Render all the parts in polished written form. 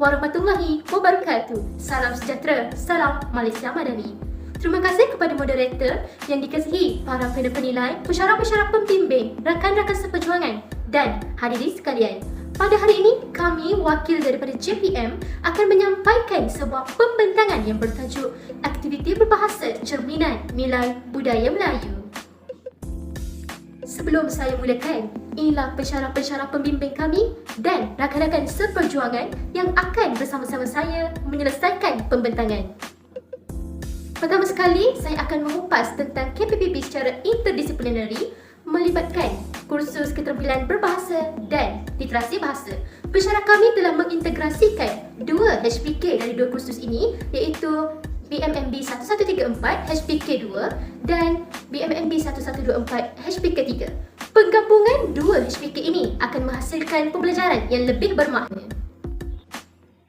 warahmatullahi wabarakatuh. Salam sejahtera, salam Malaysia Madani. Terima kasih kepada moderator yang dikasihi para penilai, pensyarah-pensyarah pembimbing, rakan-rakan seperjuangan dan hadirin sekalian. Pada hari ini, kami wakil daripada JPM akan menyampaikan sebuah pembentangan yang bertajuk Aktiviti Berbahasa Cerminan Nilai Budaya Melayu. Sebelum saya mulakan, inilah pensyarah-pensyarah pembimbing kami dan rakan-rakan seperjuangan yang akan bersama-sama saya menyelesaikan pembentangan. Pertama sekali, saya akan mengupas tentang KPPB secara interdisiplinary melibatkan kursus keterampilan berbahasa dan literasi bahasa. Pensyarah kami telah mengintegrasikan dua HPK dari dua kursus ini, iaitu BMMB 1134 HPK 2 dan BMMB 1124 HPK 3. Penggabungan dua HPK ini akan menghasilkan pembelajaran yang lebih bermakna.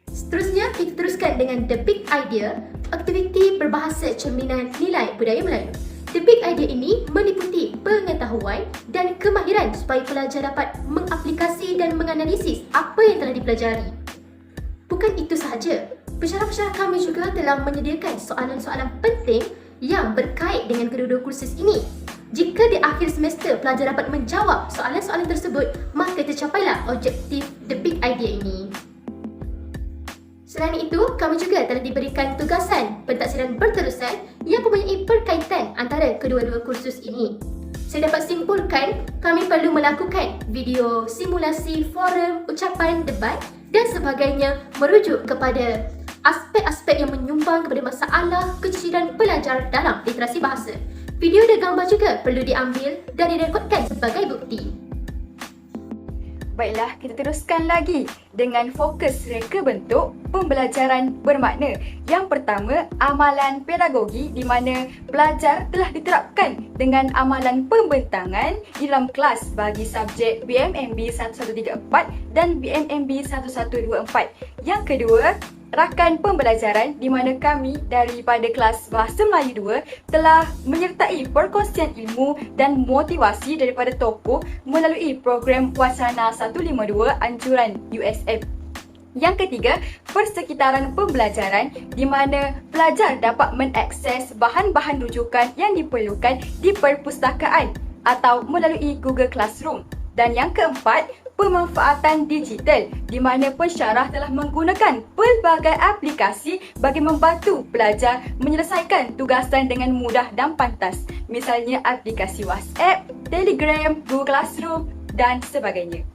Seterusnya, kita teruskan dengan The Big Idea, aktiviti berbahasa cerminan nilai budaya Melayu. The Big Idea ini meliputi pengetahuan dan kemahiran supaya pelajar dapat mengaplikasi dan menganalisis apa yang telah dipelajari. Bukan itu sahaja, pensyarah-pensyarah kami juga telah menyediakan soalan-soalan penting yang berkait dengan kedua-dua kursus ini. Jika di akhir semester pelajar dapat menjawab soalan-soalan tersebut, maka tercapailah objektif The Big Idea ini. Selain itu, kami juga telah diberikan tugasan pentaksiran berterusan yang mempunyai perkaitan antara kedua-dua kursus ini. Saya dapat simpulkan, kami perlu melakukan video simulasi forum, ucapan, debat dan sebagainya merujuk kepada aspek-aspek yang menyumbang kepada masalah keciciran pelajar dalam literasi bahasa. Video dan gambar juga perlu diambil dan direkodkan sebagai bukti. Baiklah, kita teruskan lagi dengan fokus reka bentuk pembelajaran bermakna. Yang pertama, amalan pedagogi di mana pelajar telah diterapkan dengan amalan pembentangan di dalam kelas bagi subjek BMMB 1134 dan BMMB 1124. Yang kedua, rakan pembelajaran di mana kami daripada kelas Bahasa Melayu 2 telah menyertai perkongsian ilmu dan motivasi daripada tokoh melalui program Wacana 152 anjuran USF. Yang ketiga, persekitaran pembelajaran di mana pelajar dapat mengakses bahan-bahan rujukan yang diperlukan di perpustakaan atau melalui Google Classroom. Dan yang keempat, pemanfaatan digital di mana pensyarah telah menggunakan pelbagai aplikasi bagi membantu pelajar menyelesaikan tugasan dengan mudah dan pantas. Misalnya aplikasi WhatsApp, Telegram, Google Classroom dan sebagainya.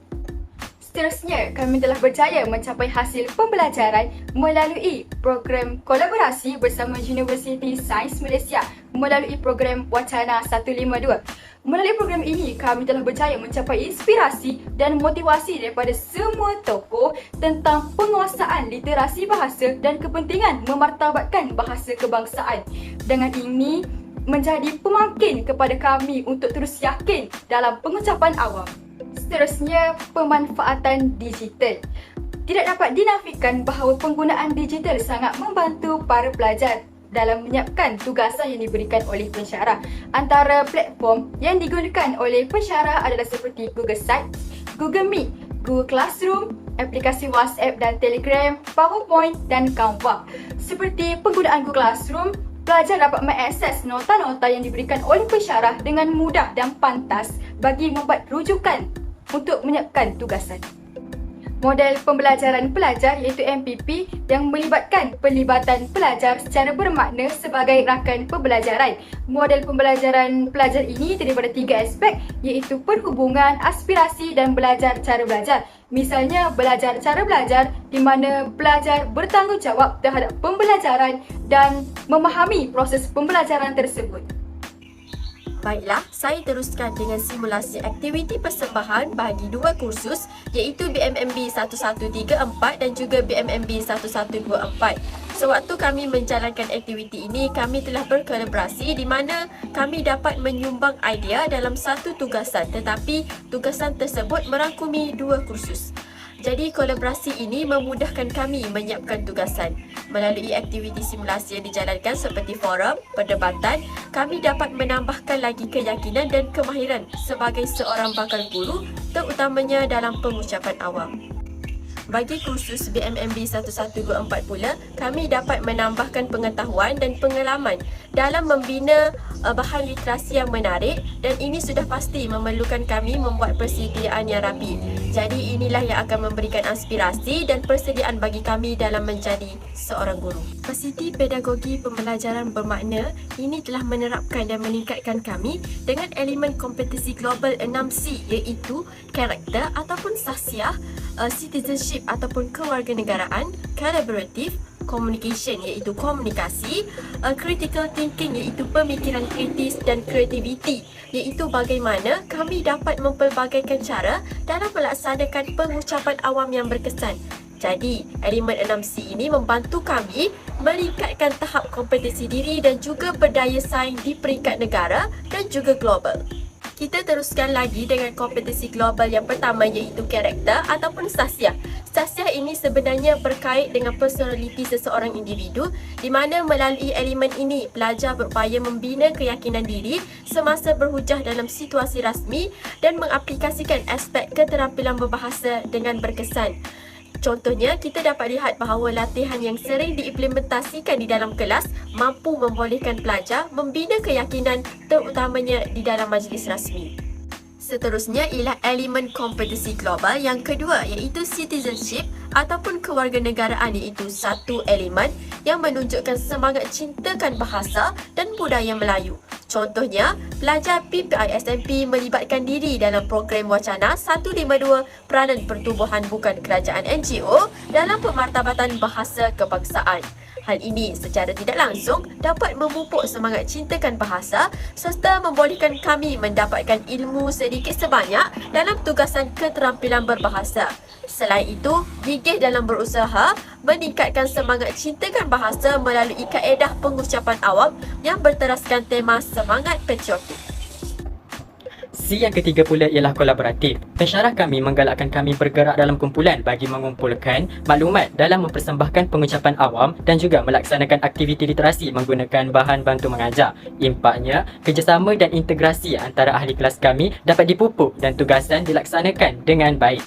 Seterusnya, kami telah berjaya mencapai hasil pembelajaran melalui program kolaborasi bersama Universiti Sains Malaysia melalui program Wacana 152. Melalui program ini, kami telah berjaya mencapai inspirasi dan motivasi daripada semua tokoh tentang penguasaan literasi bahasa dan kepentingan memartabatkan bahasa kebangsaan. Dengan ini, menjadi pemangkin kepada kami untuk terus yakin dalam pengucapan awam. Seterusnya, pemanfaatan digital. Tidak dapat dinafikan bahawa penggunaan digital sangat membantu para pelajar dalam menyiapkan tugasan yang diberikan oleh pensyarah. Antara platform yang digunakan oleh pensyarah adalah seperti Google Sites, Google Meet, Google Classroom, aplikasi WhatsApp dan Telegram, PowerPoint dan Canva. Seperti penggunaan Google Classroom, pelajar dapat mengakses nota-nota yang diberikan oleh pensyarah dengan mudah dan pantas bagi membuat rujukan untuk menyiapkan tugasan. Model pembelajaran pelajar iaitu MPP yang melibatkan pelibatan pelajar secara bermakna sebagai rakan pembelajaran. Model pembelajaran pelajar ini terdiri daripada tiga aspek iaitu perhubungan, aspirasi dan belajar cara belajar. Misalnya belajar cara belajar di mana pelajar bertanggungjawab terhadap pembelajaran dan memahami proses pembelajaran tersebut. Baiklah, saya teruskan dengan simulasi aktiviti persembahan bagi dua kursus iaitu BMMB 1134 dan juga BMMB 1124. Sewaktu kami menjalankan aktiviti ini, kami telah berkolaborasi di mana kami dapat menyumbang idea dalam satu tugasan tetapi tugasan tersebut merangkumi dua kursus. Jadi kolaborasi ini memudahkan kami menyiapkan tugasan. Melalui aktiviti simulasi yang dijalankan seperti forum, perdebatan, kami dapat menambahkan lagi keyakinan dan kemahiran sebagai seorang bakal guru, terutamanya dalam pengucapan awam. Bagi kursus BMMB 1124 pula, kami dapat menambahkan pengetahuan dan pengalaman dalam membina bahan literasi yang menarik, dan ini sudah pasti memerlukan kami membuat persediaan yang rapi. Jadi inilah yang akan memberikan inspirasi dan persediaan bagi kami dalam menjadi seorang guru. Fasiti Pedagogi Pembelajaran Bermakna ini telah menerapkan dan meningkatkan kami dengan elemen kompetisi global 6C, iaitu karakter ataupun sahsiah, citizenship ataupun kewarganegaraan, collaborative, communication iaitu komunikasi, critical thinking iaitu pemikiran kritis, dan creativity iaitu bagaimana kami dapat mempelbagaikan cara dalam melaksanakan pengucapan awam yang berkesan. Jadi, elemen 6C ini membantu kami meningkatkan tahap kompetisi diri dan juga berdaya saing di peringkat negara dan juga global. Kita teruskan lagi dengan kompetisi global yang pertama iaitu karakter ataupun sahsiah. Sahsiah ini sebenarnya berkait dengan personaliti seseorang individu, di mana melalui elemen ini pelajar berupaya membina keyakinan diri semasa berhujah dalam situasi rasmi dan mengaplikasikan aspek keterampilan berbahasa dengan berkesan. Contohnya, kita dapat lihat bahawa latihan yang sering diimplementasikan di dalam kelas mampu membolehkan pelajar membina keyakinan terutamanya di dalam majlis rasmi. Seterusnya ialah elemen kompetisi global yang kedua iaitu citizenship ataupun kewarganegaraan, iaitu satu elemen yang menunjukkan semangat cintakan bahasa dan budaya Melayu. Contohnya, pelajar PPISMP melibatkan diri dalam program wacana 152 peranan pertubuhan bukan kerajaan NGO dalam pemartabatan bahasa kebangsaan. Hal ini secara tidak langsung dapat memupuk semangat cintakan bahasa serta membolehkan kami mendapatkan ilmu sedikit sebanyak dalam tugasan keterampilan berbahasa. Selain itu, gigih dalam berusaha meningkatkan semangat cintakan bahasa melalui kaedah pengucapan awam yang berteraskan tema semangat patriotik. C yang ketiga pula ialah kolaboratif. Pensyarah kami menggalakkan kami bergerak dalam kumpulan bagi mengumpulkan maklumat dalam mempersembahkan pengucapan awam dan juga melaksanakan aktiviti literasi menggunakan bahan bantu mengajar. Impaknya, kerjasama dan integrasi antara ahli kelas kami dapat dipupuk dan tugasan dilaksanakan dengan baik.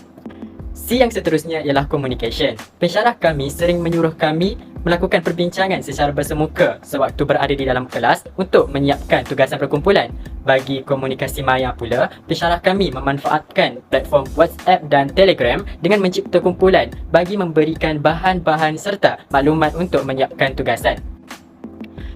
C yang seterusnya ialah communication. Pensyarah kami sering menyuruh kami melakukan perbincangan secara bersemuka sewaktu berada di dalam kelas untuk menyiapkan tugasan perkumpulan. Bagi komunikasi maya pula, pensyarah kami memanfaatkan platform WhatsApp dan Telegram dengan mencipta kumpulan bagi memberikan bahan-bahan serta maklumat untuk menyiapkan tugasan.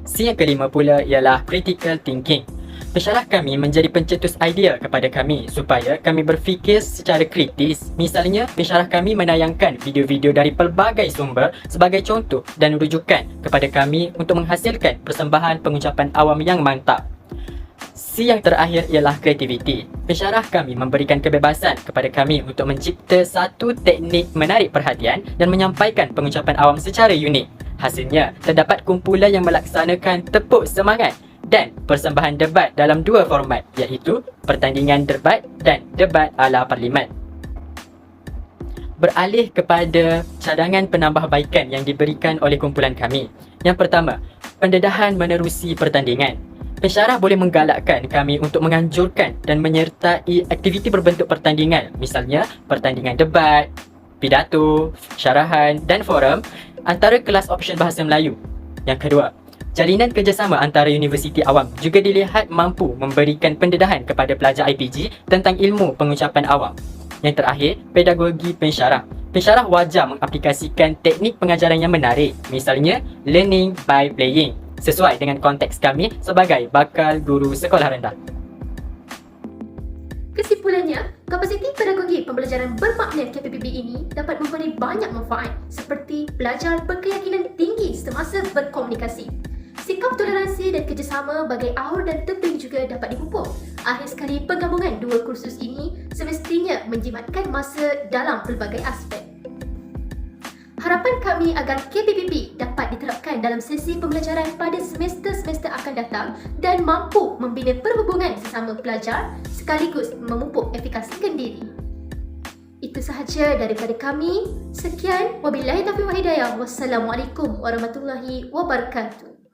C yang kelima pula ialah critical thinking. Pensyarah kami menjadi pencetus idea kepada kami supaya kami berfikir secara kritis. Misalnya, pensyarah kami menayangkan video-video dari pelbagai sumber sebagai contoh dan rujukan kepada kami untuk menghasilkan persembahan pengucapan awam yang mantap. C yang terakhir ialah kreativiti. Pensyarah kami memberikan kebebasan kepada kami untuk mencipta satu teknik menarik perhatian dan menyampaikan pengucapan awam secara unik. Hasilnya, terdapat kumpulan yang melaksanakan tepuk semangat dan persembahan debat dalam dua format, iaitu pertandingan debat dan debat ala parlimen. Beralih kepada cadangan penambahbaikan yang diberikan oleh kumpulan kami. Yang pertama, pendedahan menerusi pertandingan. Pensyarah boleh menggalakkan kami untuk menganjurkan dan menyertai aktiviti berbentuk pertandingan, misalnya pertandingan debat, pidato, syarahan dan forum antara kelas option bahasa Melayu. Yang kedua, jalinan kerjasama antara universiti awam juga dilihat mampu memberikan pendedahan kepada pelajar IPG tentang ilmu pengucapan awam. Yang terakhir, pedagogi pensyarah. Pensyarah wajar mengaplikasikan teknik pengajaran yang menarik, misalnya learning by playing, sesuai dengan konteks kami sebagai bakal guru sekolah rendah. Kesimpulannya, kapasiti pedagogi pembelajaran bermakna KPPB ini dapat memberi banyak manfaat seperti belajar berkeyakinan tinggi semasa berkomunikasi. Sikap toleransi dan kerjasama bagai aur dan teping juga dapat dipupuk. Akhir sekali, penggabungan dua kursus ini semestinya menjimatkan masa dalam pelbagai aspek. Harapan kami agar KPPB dapat diterapkan dalam sesi pembelajaran pada semester-semester akan datang dan mampu membina perhubungan sesama pelajar sekaligus memupuk efikasikan diri. Itu sahaja daripada kami. Sekian, wabillahi taufiq wal hidayah. Wassalamualaikum warahmatullahi wabarakatuh.